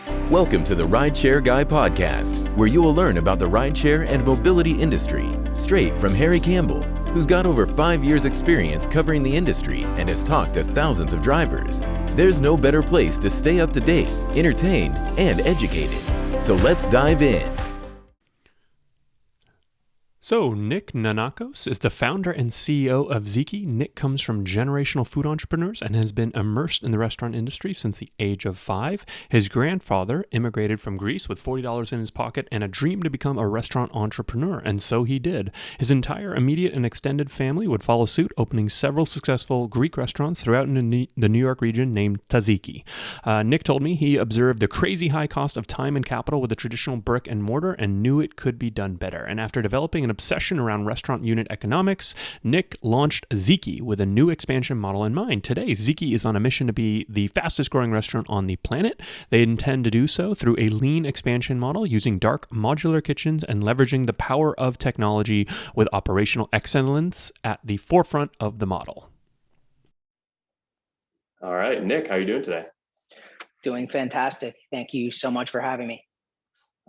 Welcome to the RideShare Guy podcast, where you will learn about the rideshare and mobility industry straight from Harry Campbell, who's got over 5 years experience covering the industry and has talked to thousands of drivers. There's no better place to stay up to date, entertained, and educated. So let's dive in. So Nick Nanakos is the founder and CEO of Ziki. Nick comes from generational food entrepreneurs and has been immersed in the restaurant industry since the age of 5. His grandfather immigrated from Greece with $40 in his pocket and a dream to become a restaurant entrepreneur, and so he did. His entire immediate and extended family would follow suit, opening several successful Greek restaurants throughout the New York region named Tzatziki. Nick told me he observed the crazy high cost of time and capital with the traditional brick and mortar and knew it could be done better. And after developing an obsession around restaurant unit economics, Nick launched Ziki with a new expansion model in mind. Today, Ziki is on a mission to be the fastest growing restaurant on the planet. They intend to do so through a lean expansion model using dark modular kitchens and leveraging the power of technology with operational excellence at the forefront of the model. All right, Nick, how are you doing today? Doing fantastic. Thank you so much for having me.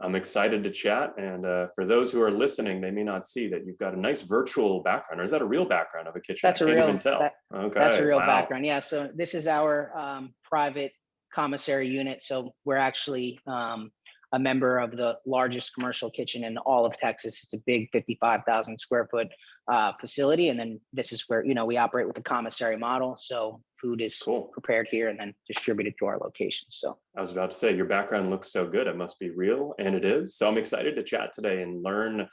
I'm excited to chat. And for those who are listening, they may not see that you've got a nice virtual background. Or is that a real background of a kitchen? That's I can't even tell. That's a real background. Yeah. So this is our private commissary unit. So we're actually a member of the largest commercial kitchen in all of Texas. It's a big 55,000 square foot facility. And then this is where, we operate with the commissary model. So food is prepared here and then distributed to our locations. So I was about to say, your background looks so good. It must be real, and it is. So I'm excited to chat today and learn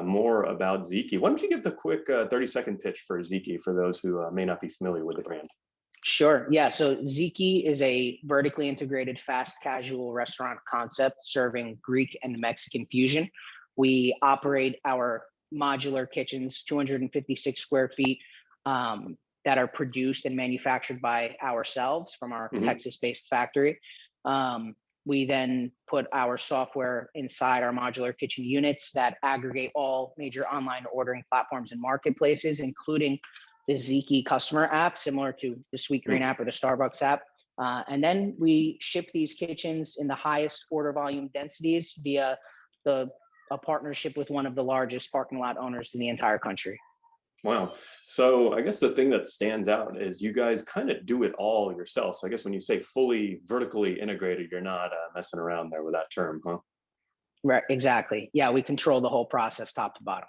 more about Ziki. Why don't you give the quick 30-second pitch for Ziki for those who may not be familiar with the brand? Sure. Yeah. So Ziki is a vertically integrated fast casual restaurant concept serving Greek and Mexican fusion. We operate our modular kitchens, 256 square feet, that are produced and manufactured by ourselves from our Texas-based factory. We then put our software inside our modular kitchen units that aggregate all major online ordering platforms and marketplaces, including the Ziki customer app, similar to the Sweetgreen app or the Starbucks app. And then we ship these kitchens in the highest order volume densities via a partnership with one of the largest parking lot owners in the entire country. Wow. So I guess the thing that stands out is you guys kind of do it all yourself. So I guess when you say fully vertically integrated, you're not messing around there with that term, huh? Right. Exactly. Yeah. We control the whole process top to bottom.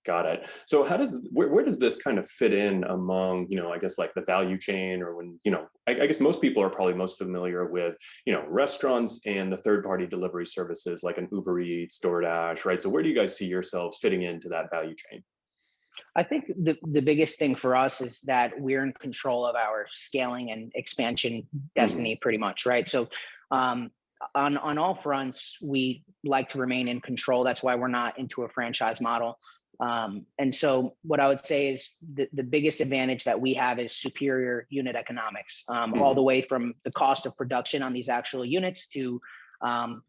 Got it. So where does this kind of fit in among, I guess like the value chain, or when, I guess most people are probably most familiar with, restaurants and the third-party delivery services like an Ubereats, Doordash, right? So where do you guys see yourselves fitting into that value chain? I think the biggest thing for us is that we're in control of our scaling and expansion destiny pretty much, right? So on all fronts, we like to remain in control. That's why we're not into a franchise model. And so what I would say is the biggest advantage that we have is superior unit economics, all the way from the cost of production on these actual units to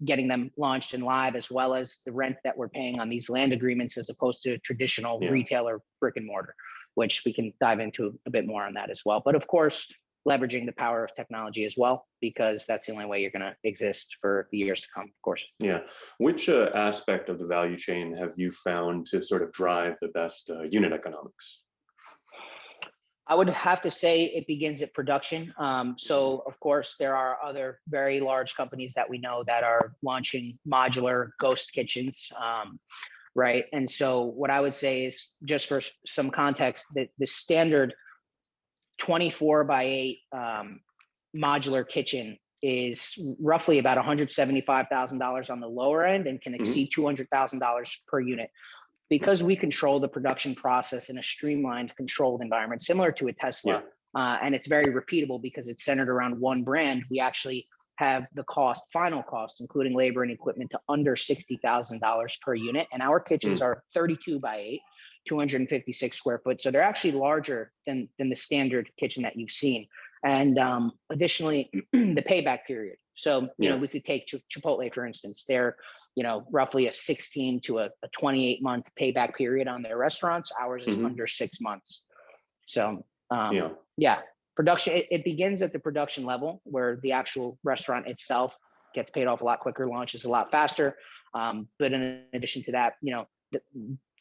getting them launched and live, as well as the rent that we're paying on these land agreements as opposed to traditional retailer brick and mortar, which we can dive into a bit more on that as well. But of course, leveraging the power of technology as well, because that's the only way you're going to exist for the years to come, of course. Yeah. Which aspect of the value chain have you found to sort of drive the best unit economics? I would have to say it begins at production. So of course, there are other very large companies that we know that are launching modular ghost kitchens, right? And so what I would say is, just for some context, that the standard 24 by 8 modular kitchen is roughly about $175,000 on the lower end and can exceed $200,000 per unit. Because we control the production process in a streamlined, controlled environment, similar to a Tesla, and it's very repeatable because it's centered around one brand, we actually have the final cost, including labor and equipment, to under $60,000 per unit. And our kitchens are 32 by 8, 256 square foot. So they're actually larger than the standard kitchen that you've seen. And additionally, the payback period. So, we could take Chipotle, for instance. They're roughly a 16 to a 28-month payback period on their restaurants. Ours is under 6 months. So production, it begins at the production level where the actual restaurant itself gets paid off a lot quicker, launches a lot faster. But in addition to that,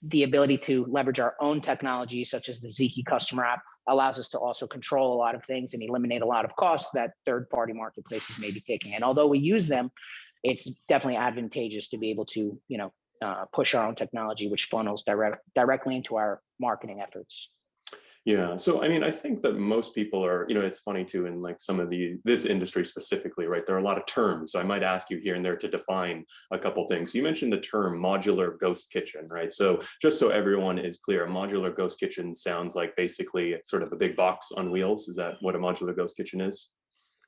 the ability to leverage our own technology, such as the Ziki customer app, allows us to also control a lot of things and eliminate a lot of costs that third-party marketplaces may be taking. And although we use them, it's definitely advantageous to be able to, push our own technology, which funnels directly into our marketing efforts. Yeah. So, I mean, I think that most people are, it's funny too, in like some of this industry specifically, right? There are a lot of terms. So I might ask you here and there to define a couple things. You mentioned the term modular ghost kitchen, right? So just so everyone is clear, a modular ghost kitchen sounds like basically sort of a big box on wheels. Is that what a modular ghost kitchen is?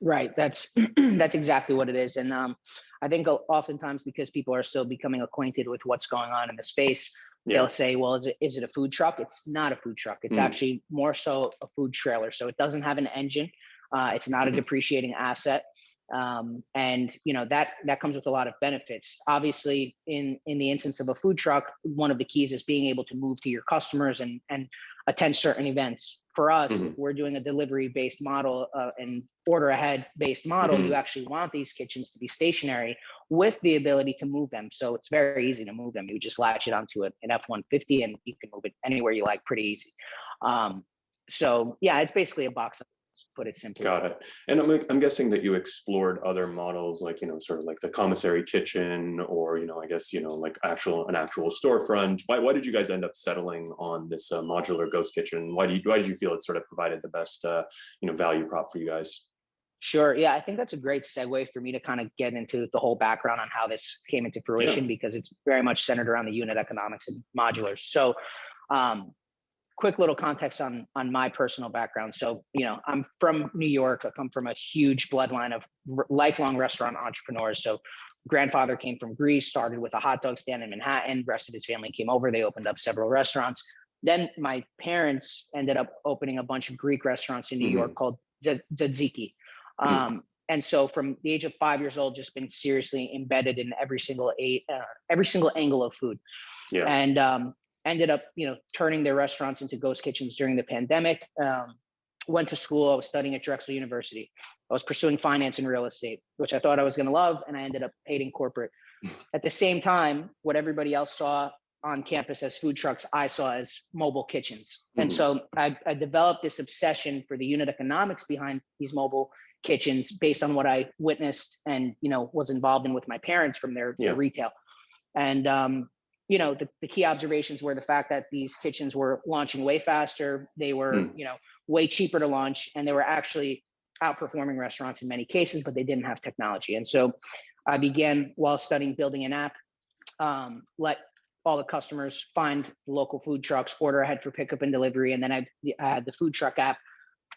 Right. That's exactly what it is. And I think oftentimes because people are still becoming acquainted with what's going on in the space, they'll say, well, is it a food truck? It's not a food truck. It's actually more so a food trailer. So it doesn't have an engine. It's not a depreciating asset. And that comes with a lot of benefits. Obviously, in the instance of a food truck, one of the keys is being able to move to your customers and attend certain events. For us, if we're doing a delivery-based model and order-ahead-based model, you actually want these kitchens to be stationary with the ability to move them. So it's very easy to move them. You just latch it onto an F-150 and you can move it anywhere you like, pretty easy. So yeah, it's basically a box, put it simply. Got it. And I'm guessing that you explored other models like, sort of like the commissary kitchen or, I guess, like an actual storefront. Why did you guys end up settling on this modular ghost kitchen? Why did you feel it sort of provided the best, value prop for you guys? Sure. Yeah, I think that's a great segue for me to kind of get into the whole background on how this came into fruition, because it's very much centered around the unit economics and modulars. So, quick little context on my personal background. So, I'm from New York. I come from a huge bloodline of lifelong restaurant entrepreneurs. So grandfather came from Greece, started with a hot dog stand in Manhattan. Rest of his family came over. They opened up several restaurants. Then my parents ended up opening a bunch of Greek restaurants in New York called Ziki. And so from the age of 5 years old, just been seriously embedded in every single angle of food. Yeah. And ended up, turning their restaurants into ghost kitchens during the pandemic. Went to school. I was studying at Drexel University. I was pursuing finance and real estate, which I thought I was going to love. And I ended up hating corporate. At the same time, what everybody else saw on campus as food trucks, I saw as mobile kitchens. And so I developed this obsession for the unit economics behind these mobile kitchens based on what I witnessed and, was involved in with my parents from their retail. And, the key observations were the fact that these kitchens were launching way faster. They were, way cheaper to launch, and they were actually outperforming restaurants in many cases, but they didn't have technology. And so I began, while studying, building an app, let all the customers find the local food trucks, order ahead for pickup and delivery. And then I had the food truck app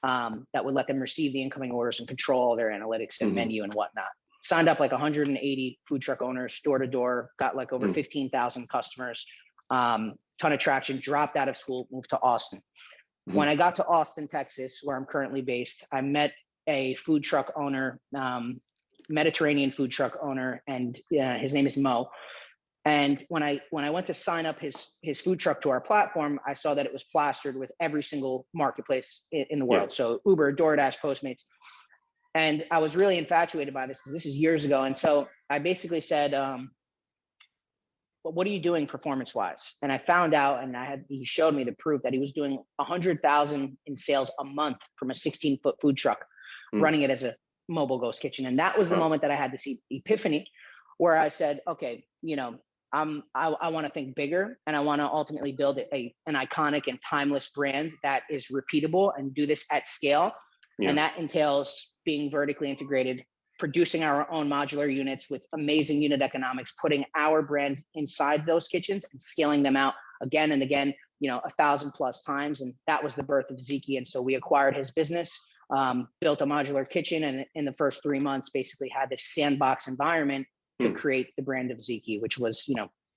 that would let them receive the incoming orders and control all their analytics and menu and whatnot. Signed up like 180 food truck owners, door to door, got like over 15,000 customers, ton of traction, dropped out of school, moved to Austin. When I got to Austin, Texas, where I'm currently based, I met a food truck owner, Mediterranean food truck owner, and his name is Mo. And when I went to sign up his food truck to our platform, I saw that it was plastered with every single marketplace in the world. So Uber, Doordash, Postmates. And I was really infatuated by this because this is years ago. And so I basically said, what are you doing performance-wise? And I found out, and he showed me the proof that he was doing 100,000 in sales a month from a 16-foot food truck, running it as a mobile ghost kitchen. And that was the moment that I had this epiphany where I said, okay, I want to think bigger, and I want to ultimately build an iconic and timeless brand that is repeatable and do this at scale. Yeah. And that entails being vertically integrated, producing our own modular units with amazing unit economics, putting our brand inside those kitchens and scaling them out again and again, 1,000+ times. And that was the birth of Ziki. And so we acquired his business, built a modular kitchen, and in the first 3 months, basically had this sandbox environment to create the brand of Ziki, which was,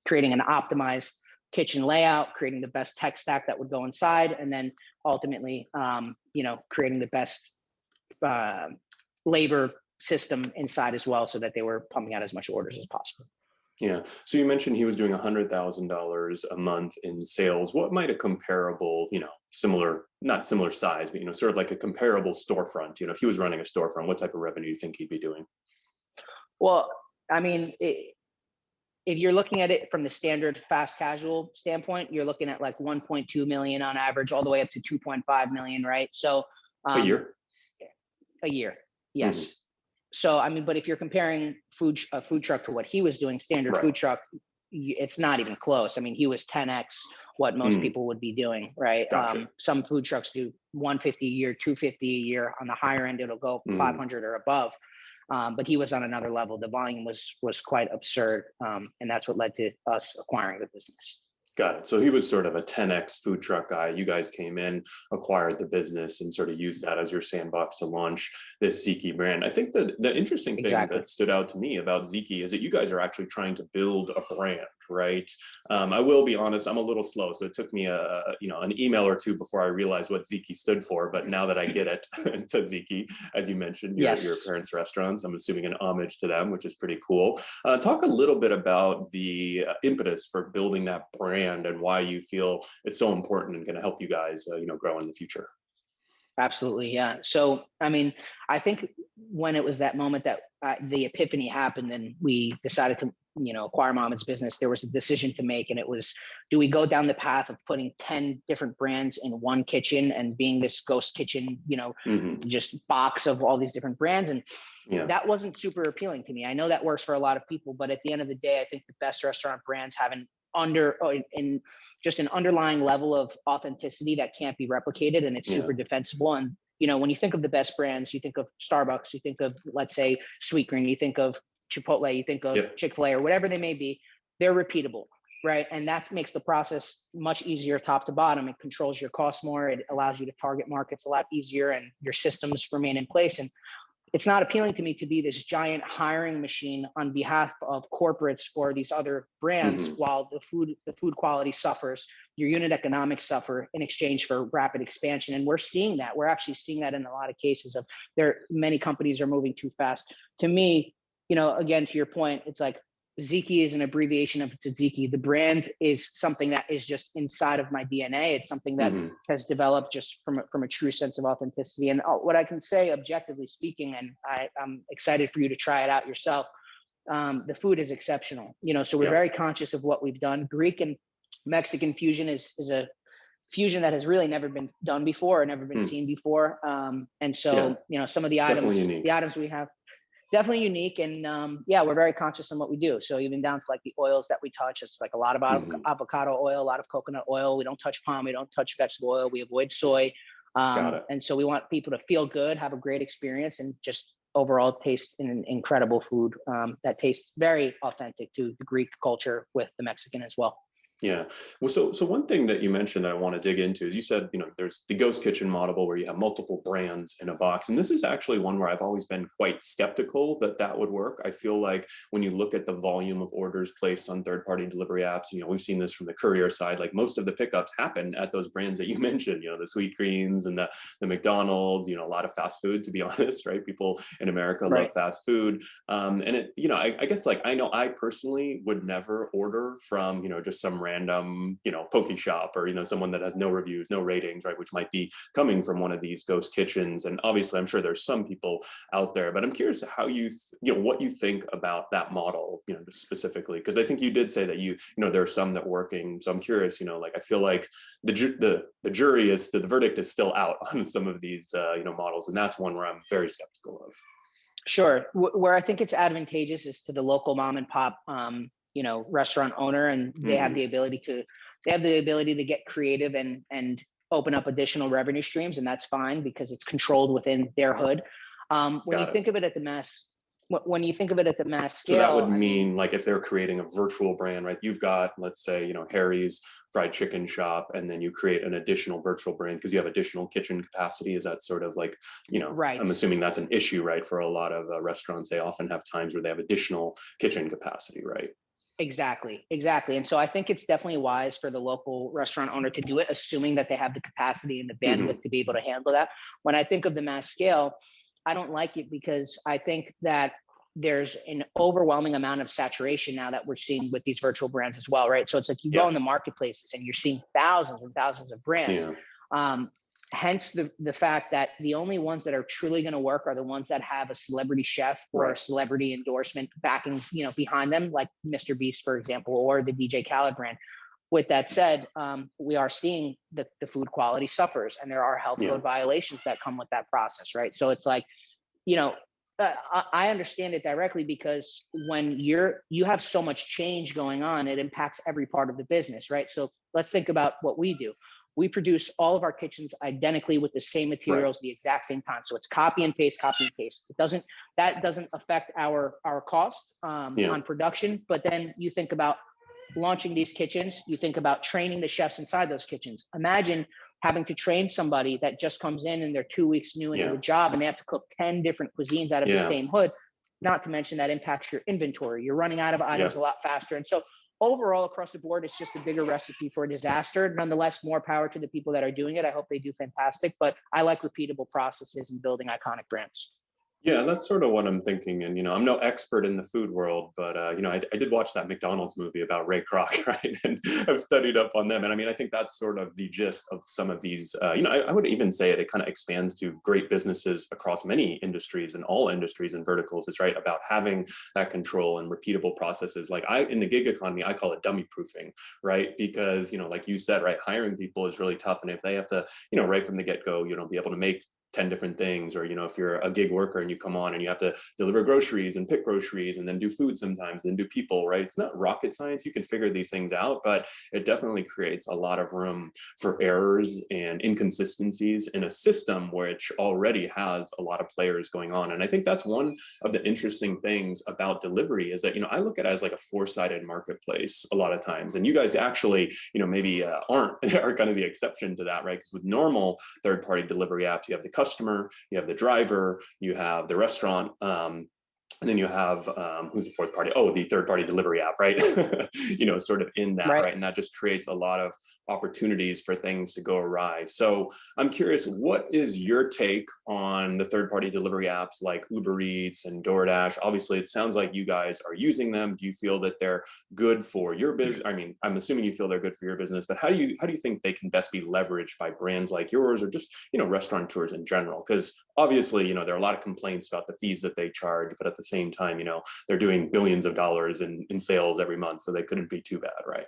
creating an optimized kitchen layout, creating the best tech stack that would go inside, and then ultimately, creating the best labor system inside as well, so that they were pumping out as much orders as possible. Yeah. So you mentioned he was doing $100,000 a month in sales. What might a comparable, not similar size, but, sort of like a comparable storefront, if he was running a storefront, what type of revenue do you think he'd be doing? Well, I mean, if you're looking at it from the standard fast casual standpoint, you're looking at like 1.2 million on average, all the way up to 2.5 million, right? So a year. A year, yes. Mm-hmm. So I mean, but if you're comparing a food truck to what he was doing, standard food truck, it's not even close. I mean, he was 10x what most people would be doing, right? Gotcha. Some food trucks do 150 a year, 250 a year. On the higher end, it'll go 500 or above. But he was on another level. The volume was quite absurd, and that's what led to us acquiring the business. Got it. So he was sort of a 10x food truck guy. You guys came in, acquired the business, and sort of used that as your sandbox to launch this Ziki brand. I think the interesting thing that stood out to me about Ziki is that you guys are actually trying to build a brand, right? I will be honest, I'm a little slow, so it took me an email or two before I realized what Ziki stood for. But now that I get it to Ziki, as you mentioned, your parents' restaurants, I'm assuming an homage to them, which is pretty cool. Talk a little bit about the impetus for building that brand and why you feel it's so important and going to help you guys, grow in the future. Absolutely. Yeah. So, I mean, I think when it was that moment that the epiphany happened and we decided to, acquire Mohammed's business, there was a decision to make. And it was, do we go down the path of putting 10 different brands in one kitchen and being this ghost kitchen, just box of all these different brands? And that wasn't super appealing to me. I know that works for a lot of people, but at the end of the day, I think the best restaurant brands have an underlying level of authenticity that can't be replicated, and it's super defensible. And when you think of the best brands, you think of Starbucks, you think of, let's say, Sweetgreen, you think of Chipotle, you think of Chick-fil-A, or whatever they may be. They're repeatable, right? And that makes the process much easier top to bottom. It controls your costs more. It allows you to target markets a lot easier, and your systems remain in place. And it's not appealing to me to be this giant hiring machine on behalf of corporates or these other brands while the food quality suffers, your unit economics suffer in exchange for rapid expansion. And we're seeing that. We're actually seeing that in a lot of cases of many companies are moving too fast. To me, again, to your point, it's like Ziki is an abbreviation of Tzatziki. The brand is something that is just inside of my DNA. It's something that has developed just from a true sense of authenticity. And what I can say, objectively speaking, and I'm excited for you to try it out yourself, the food is exceptional. So we're very conscious of what we've done. Greek and Mexican fusion is a fusion that has really never been done before or never been seen before. And so, some of the items we have, definitely unique. And we're very conscious on what we do. So even down to like the oils that we touch, it's like a lot of avocado oil, a lot of coconut oil. We don't touch palm, we don't touch vegetable oil. We avoid soy. And so we want people to feel good, have a great experience, and just overall taste an incredible food that tastes very authentic to the Greek culture with the Mexican as well. Yeah. Well, so one thing that you mentioned that I want to dig into is you said, there's the ghost kitchen model where you have multiple brands in a box. And this is actually one where I've always been quite skeptical that would work. I feel like when you look at the volume of orders placed on third-party delivery apps, we've seen this from the courier side, like most of the pickups happen at those brands that you mentioned, the Sweetgreens and the McDonald's, a lot of fast food, to be honest, right? People in America love fast food. And it, I guess like, I know I personally would never order from, just some random, poke shop or, someone that has no reviews, no ratings, right? Which might be coming from one of these ghost kitchens. And obviously I'm sure there's some people out there, but I'm curious how what you think about that model, specifically, because I think you did say that there are some that working. So I'm curious, I feel like the jury the verdict is still out on some of these, models. And that's one where I'm very skeptical of. Sure. Where I think it's advantageous is to the local mom and pop, restaurant owner, and they have the ability to get creative and open up additional revenue streams, and that's fine because it's controlled within their hood. When you think of it at the mass scale, so that would mean like if they're creating a virtual brand, right? You've got, let's say, Harry's fried chicken shop, and then you create an additional virtual brand because you have additional kitchen capacity. Is that sort of like, right? I'm assuming that's an issue, right? For a lot of restaurants, they often have times where they have additional kitchen capacity, right? Exactly. And so I think it's definitely wise for the local restaurant owner to do it, assuming that they have the capacity and the bandwidth to be able to handle that. When I think of the mass scale, I don't like it because I think that there's an overwhelming amount of saturation now that we're seeing with these virtual brands as well, right? So it's like you go in the marketplaces and you're seeing thousands and thousands of brands. hence the fact that the only ones that are truly going to work are the ones that have a celebrity chef or a celebrity endorsement backing, behind them, like Mr. Beast, for example, or the DJ Khaled brand. With that said, we are seeing the food quality suffers, and there are health code violations that come with that process, right? So it's like, I understand it directly, because when you have so much change going on, it impacts every part of the business, right? So let's think about what we do. We produce all of our kitchens identically with the same materials, the exact same time. So it's copy and paste, copy and paste. That doesn't affect our cost on production. But then you think about launching these kitchens, you think about training the chefs inside those kitchens. Imagine having to train somebody that just comes in and they're 2 weeks new into the job, and they have to cook 10 different cuisines out of the same hood. Not to mention that impacts your inventory. You're running out of items a lot faster. And so overall, across the board, it's just a bigger recipe for a disaster. Nonetheless, more power to the people that are doing it. I hope they do fantastic, but I like repeatable processes and building iconic brands. Yeah, that's sort of what I'm thinking. And, I'm no expert in the food world, but, I did watch that McDonald's movie about Ray Kroc, right? And I've studied up on them. And I think that's sort of the gist of some of these, I would even say it kind of expands to great businesses across many industries and all industries and verticals, is right about having that control and repeatable processes. Like in the gig economy, I call it dummy proofing, right? Because, like you said, right, hiring people is really tough. And if they have to, right from the get-go, be able to make 10 different things, or if you're a gig worker and you come on and you have to deliver groceries and pick groceries and then do food sometimes, then do people, right? It's not rocket science. You can figure these things out, but it definitely creates a lot of room for errors and inconsistencies in a system which already has a lot of players going on. And I think that's one of the interesting things about delivery, is that I look at it as like a four-sided marketplace a lot of times, and you guys actually maybe are kind of the exception to that, right? Because with normal third-party delivery apps, you have the customer, you have the driver, you have the restaurant, and then you have who's the fourth party? Oh, the third party delivery app, right? Sort of in that, right? And that just creates a lot of opportunities for things to go awry. So I'm curious, what is your take on the third party delivery apps like Ubereats and Doordash? Obviously, it sounds like you guys are using them. Do you feel that they're good for your business? I mean, I'm assuming you feel they're good for your business, but how do you think they can best be leveraged by brands like yours, or just restaurateurs in general? Because obviously, there are a lot of complaints about the fees that they charge, but at the same time, they're doing billions of dollars in sales every month, so they couldn't be too bad, right?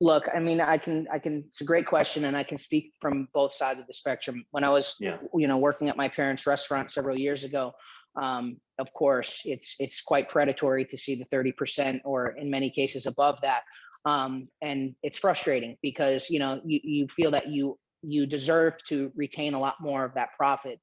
Look, I can, it's a great question, and I can speak from both sides of the spectrum. When I was, working at my parents' restaurant several years ago, of course, it's quite predatory to see the 30%, or in many cases above that. And it's frustrating because, you feel that you deserve to retain a lot more of that profit.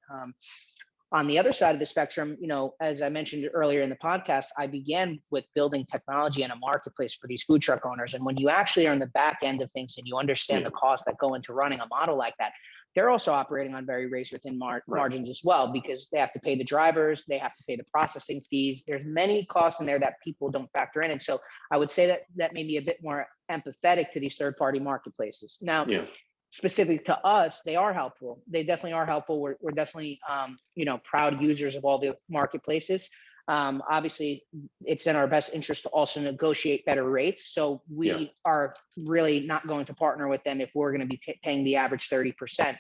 On the other side of the spectrum, as I mentioned earlier in the podcast, I began with building technology and a marketplace for these food truck owners. And when you actually are on the back end of things and you understand the costs that go into running a model like that, they're also operating on very razor thin margins as well, because they have to pay the drivers, they have to pay the processing fees. There's many costs in there that people don't factor in. And so I would say that may be a bit more empathetic to these third-party marketplaces. Now, specific to us, they are helpful. They definitely are helpful. We're definitely, proud users of all the marketplaces. Obviously, it's in our best interest to also negotiate better rates. So we are really not going to partner with them if we're going to be paying the average 30%.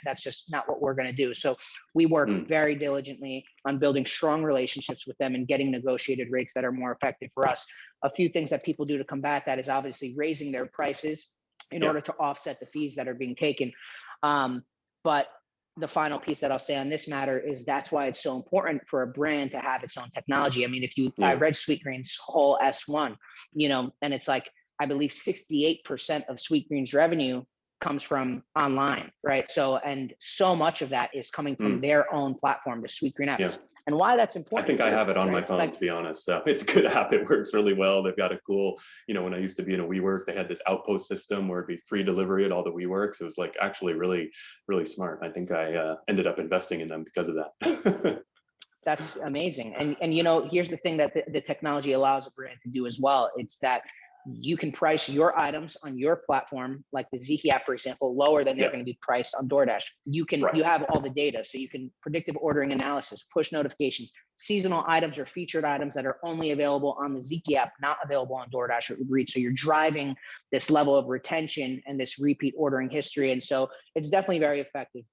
That's just not what we're going to do. So we work very diligently on building strong relationships with them and getting negotiated rates that are more effective for us. A few things that people do to combat that is obviously raising their prices in order to offset the fees that are being taken. But the final piece that I'll say on this matter is that's why it's so important for a brand to have its own technology. I mean, I read Sweetgreen's whole S1, and it's like, I believe 68% of Sweetgreen's revenue comes from online, right? So, and so much of that is coming from their own platform, the Sweetgreen app. And why that's important. I think I have it on my phone, to be honest. So it's a good app. It works really well. They've got a cool, when I used to be in a WeWork, they had this outpost system where it'd be free delivery at all the WeWorks. It was like actually really, really smart. I think I ended up investing in them because of that. That's amazing. And here's the thing that the technology allows a brand to do as well. It's that you can price your items on your platform, like the Ziki app, for example, lower than they're going to be priced on DoorDash. You have all the data, so you can predictive ordering analysis, push notifications, seasonal items or featured items that are only available on the Ziki app, not available on DoorDash or Ubereats. So you're driving this level of retention and this repeat ordering history. And so it's definitely very effective.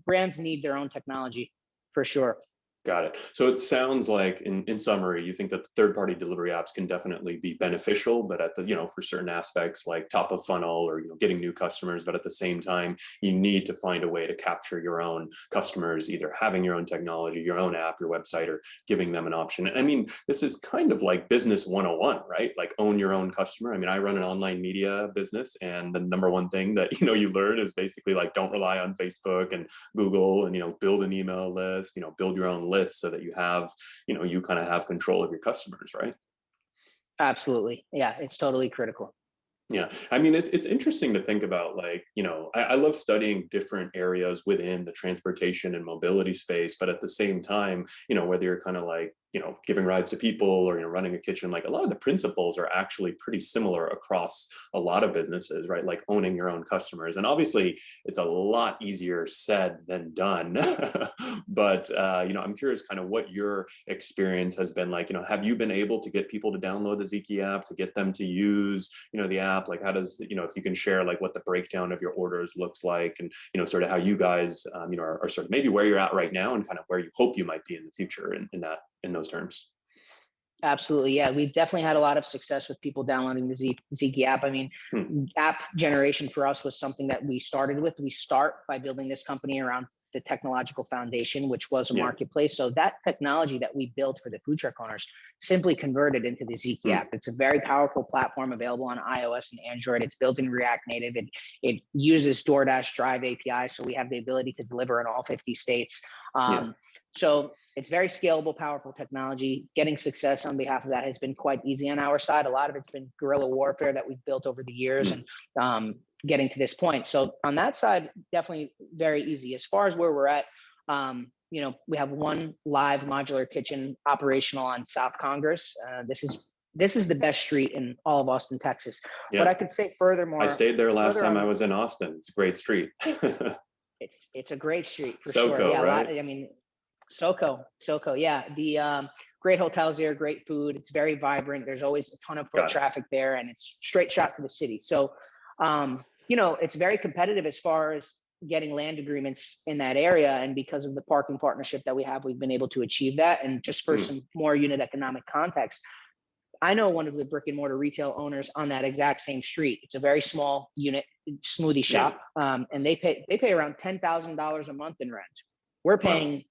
Brands need their own technology for sure. Got it. So it sounds like, in summary, you think that the third-party delivery apps can definitely be beneficial, but at the, for certain aspects like top of funnel or, getting new customers, but at the same time, you need to find a way to capture your own customers, either having your own technology, your own app, your website, or giving them an option. I mean, this is kind of like business 101, right? Like own your own customer. I mean, I run an online media business, and the number one thing that, you learn is basically like, don't rely on Facebook and Google, and, build an email list, build your own list so that you have, you kind of have control of your customers, right? Absolutely. Yeah, it's totally critical. Yeah, I mean, it's interesting to think about, like, I love studying different areas within the transportation and mobility space, but at the same time, whether you're kind of like, giving rides to people or, running a kitchen, like a lot of the principles are actually pretty similar across a lot of businesses, right? Like owning your own customers. And obviously it's a lot easier said than done. But, I'm curious kind of what your experience has been like. Have you been able to get people to download the Ziki app, to get them to use, the app? Like how does, if you can share like what the breakdown of your orders looks like, and, sort of how you guys, are sort of maybe where you're at right now and kind of where you hope you might be in the future in those terms. Absolutely. Yeah. We've definitely had a lot of success with people downloading the Ziki app. I mean, app generation for us was something that we started with. We start by building this company around the technological foundation, which was a marketplace. So that technology that we built for the food truck owners simply converted into the Ziki app. It's a very powerful platform available on iOS and Android. It's built in React Native. It uses DoorDash Drive API. So we have the ability to deliver in all 50 states. So it's very scalable, powerful technology. Getting success on behalf of that has been quite easy on our side. A lot of it's been guerrilla warfare that we've built over the years and getting to this point. So on that side, definitely very easy. As far as where we're at, we have one live modular kitchen operational on South Congress. This is the best street in all of Austin, Texas. Yeah. But I could say furthermore. I stayed there last time I was in Austin. It's a great street. It's a great street for SoCo, sure. Yeah, right? SoCo. Yeah. The great hotels there, great food. It's very vibrant. There's always a ton of foot traffic there, and it's straight shot to the city. So, it's very competitive as far as getting land agreements in that area. And because of the parking partnership that we have, we've been able to achieve that. And just for some more unit economic context, I know one of the brick and mortar retail owners on that exact same street. It's a very small unit smoothie shop, and they pay around $10,000 a month in rent. We're paying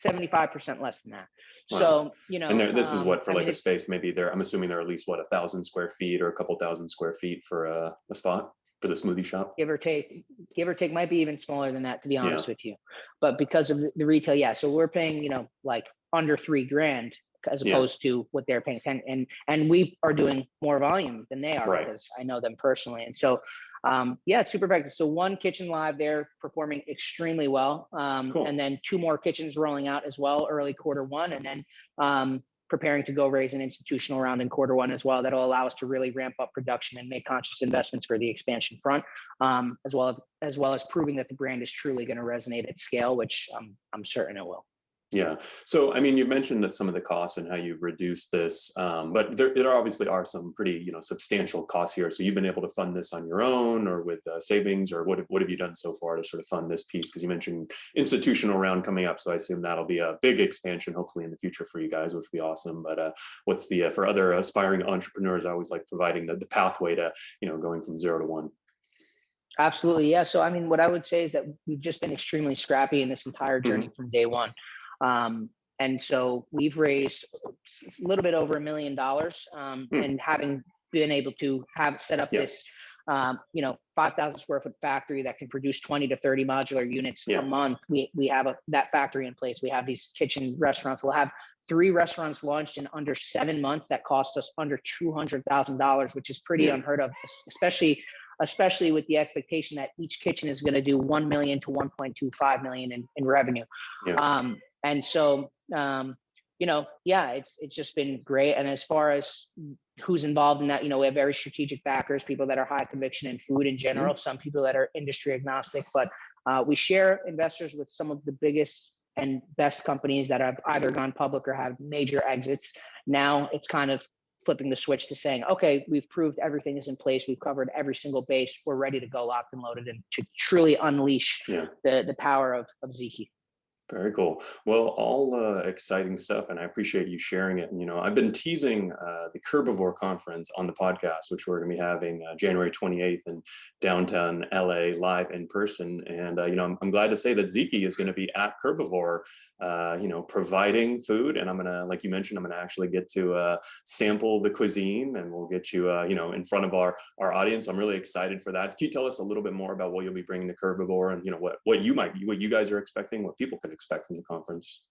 75% less than that. Wow. So, and this is what, for like a space, maybe I'm assuming there are at least 1,000 square feet or a couple thousand square feet for a spot for the smoothie shop. Give or take, might be even smaller than that, to be honest with you. But because of the retail, so we're paying, like under $3,000 as opposed to what they're paying 10, and we are doing more volume than they are because I know them personally. And so, it's super effective. So one kitchen live there performing extremely well. Cool. And then 2 more kitchens rolling out as well, early Q1, and then preparing to go raise an institutional round in Q1 as well. That'll allow us to really ramp up production and make conscious investments for the expansion front, as well as proving that the brand is truly going to resonate at scale, which I'm certain it will. Yeah. So, I mean, you mentioned that some of the costs and how you've reduced this, but there obviously are some pretty, substantial costs here. So you've been able to fund this on your own or with savings, or what have you done so far to sort of fund this piece? Because you mentioned institutional round coming up. So I assume that'll be a big expansion, hopefully in the future for you guys, which would be awesome. But what's for other aspiring entrepreneurs, I always like providing the pathway to, going from 0 to 1. Absolutely. Yeah. So, I mean, what I would say is that we've just been extremely scrappy in this entire journey from day one. And so we've raised a little bit over $1 million, and having been able to have set up this, 5,000 square foot factory that can produce 20 to 30 modular units a month. We have that factory in place. We have these kitchen restaurants. We'll have 3 restaurants launched in under 7 months that cost us under $200,000, which is pretty unheard of, especially with the expectation that each kitchen is going to do 1 million to 1.25 million in revenue. And so, yeah, it's just been great. And as far as who's involved in that, we have very strategic backers, people that are high conviction in food in general, some people that are industry agnostic, but we share investors with some of the biggest and best companies that have either gone public or have major exits. Now it's kind of flipping the switch to saying, okay, we've proved everything is in place. We've covered every single base. We're ready to go locked and loaded and to truly unleash the power of Ziki. Very cool. Well, all exciting stuff, and I appreciate you sharing it. And, I've been teasing the Curbivore conference on the podcast, which we're going to be having January 28th in downtown LA, live in person. And, I'm glad to say that Ziki is going to be at Curbivore, providing food. And I'm going to, like you mentioned, I'm going to actually get to sample the cuisine, and we'll get you, in front of our audience. I'm really excited for that. Can you tell us a little bit more about what you'll be bringing to Curbivore, and, what you guys are expecting, what people can expect from the conference?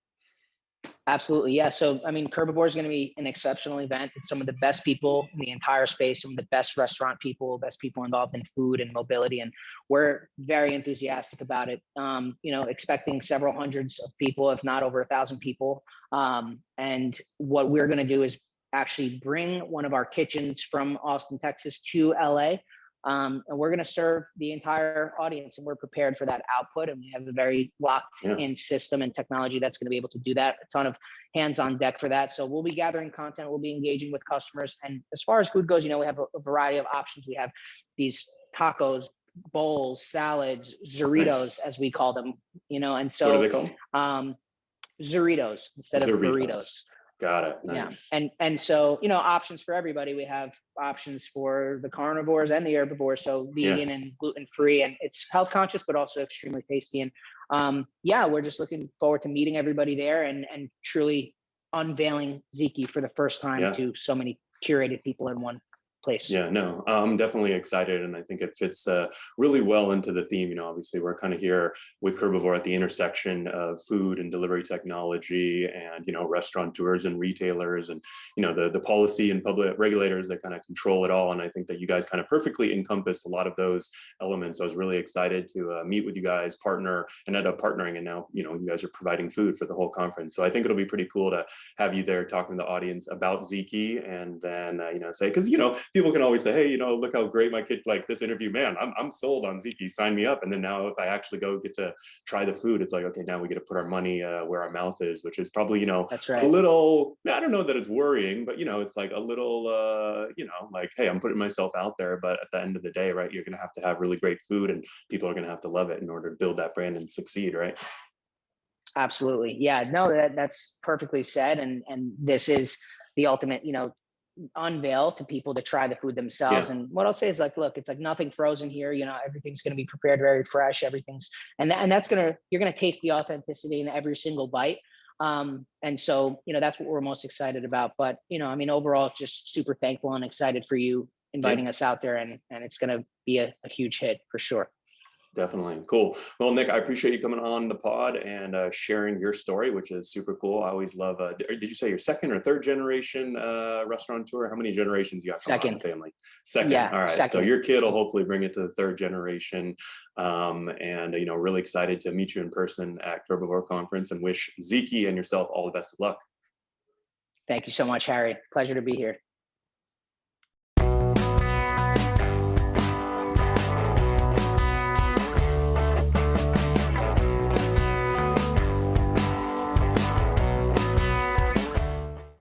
Absolutely. Yeah. So, Curbivore is going to be an exceptional event. It's some of the best people in the entire space, some of the best restaurant people, best people involved in food and mobility. And we're very enthusiastic about it. Expecting several hundreds of people, if not over 1,000 people. And what we're going to do is actually bring one of our kitchens from Austin, Texas to LA. And we're going to serve the entire audience, and we're prepared for that output. And we have a very locked in system and technology that's going to be able to do that. A ton of hands on deck for that. So we'll be gathering content. We'll be engaging with customers. And as far as food goes, we have a variety of options. We have these tacos, bowls, salads, Zuritos, as we call them, and so what are they called? Zuritos instead of burritos. Got it. Nice. Yeah. And so, options for everybody. We have options for the carnivores and the herbivores. So vegan and gluten-free, and it's health conscious, but also extremely tasty. And we're just looking forward to meeting everybody there and truly unveiling Ziki for the first time to so many curated people in one place. Yeah, no, I'm definitely excited, and I think it fits really well into the theme. Obviously we're kind of here with Curbivore at the intersection of food and delivery technology, and restaurateurs and retailers, and the policy and public regulators that kind of control it all. And I think that you guys kind of perfectly encompass a lot of those elements. So I was really excited to meet with you guys, partner, and end up partnering. And now you guys are providing food for the whole conference. So I think it'll be pretty cool to have you there talking to the audience about Ziki, and then say, because people can always say, hey, look how great my kid, like this interview, man, I'm sold on Ziki, sign me up. And then now if I actually get to try the food, it's like, okay, now we get to put our money where our mouth is, which is probably, that's right, a little, I don't know that it's worrying, but it's like a little, like, hey, I'm putting myself out there. But at the end of the day, right, you're going to have really great food, and people are going to have to love it in order to build that brand and succeed, right? Absolutely. Yeah, no, that's perfectly said. And this is the ultimate, unveil to people to try the food themselves. And what I'll say is, like, look, it's like nothing frozen here. Everything's going to be prepared very fresh. Everything's, and that's you're going to taste the authenticity in every single bite. And so, that's what we're most excited about. But, overall, just super thankful and excited for you inviting us out there, and it's going to be a huge hit for sure. Definitely. Cool. Well, Nick, I appreciate you coming on the pod and sharing your story, which is super cool. I always love, did you say your second or third generation restaurateur? How many generations you got from the family? Second. Yeah, all right. Second. So your kid will hopefully bring it to the third generation. And, really excited to meet you in person at Curbivore Conference, and wish Ziki and yourself all the best of luck. Thank you so much, Harry. Pleasure to be here.